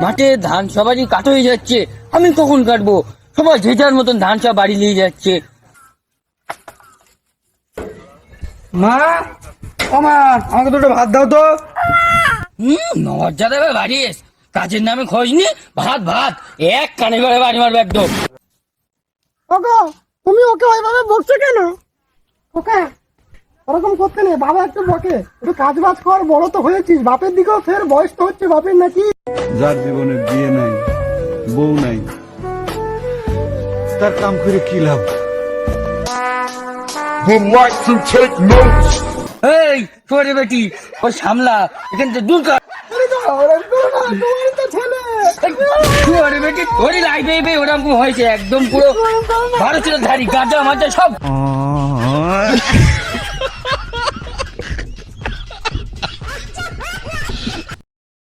মাঠে ধান সবারই কাটা হয়ে যাচ্ছে, আমি কখন কাটবো? সবাই যে যার মতন ধান সব বাড়ি নিয়ে যাচ্ছে। মা, ও মা, আমাকে দুটো ভাত দাও তো। মজা দেবে বাড়ি এস, কাজের নামে খোঁজ নি, ভাত ভাত এক কানে করে বাড়ি মারবে একদম। ওগো, তুমি ওকে ওইভাবে বকছো কেন? ওকে ওরকম করতে নেই, বাবা একটু বকে, একটু কাজ বাজ কর, বড় তো হয়েছিস, বাপের দিকেও ফের বয়স তো হচ্ছে বাপের নাকি। যার জীবনে বিয়ে নাই, বউ নাই, তার কাম করে কি লাভ? এই তোরে বেটি, ও সামলা, এখান থেকে দূর কর। তোমারই তো ছেলে। তোরে বেটি, তোরই লাইফে ওরকম হয়েছে, একদম পুরো ভারতীয় ধারি গাঁজা মাজা সব।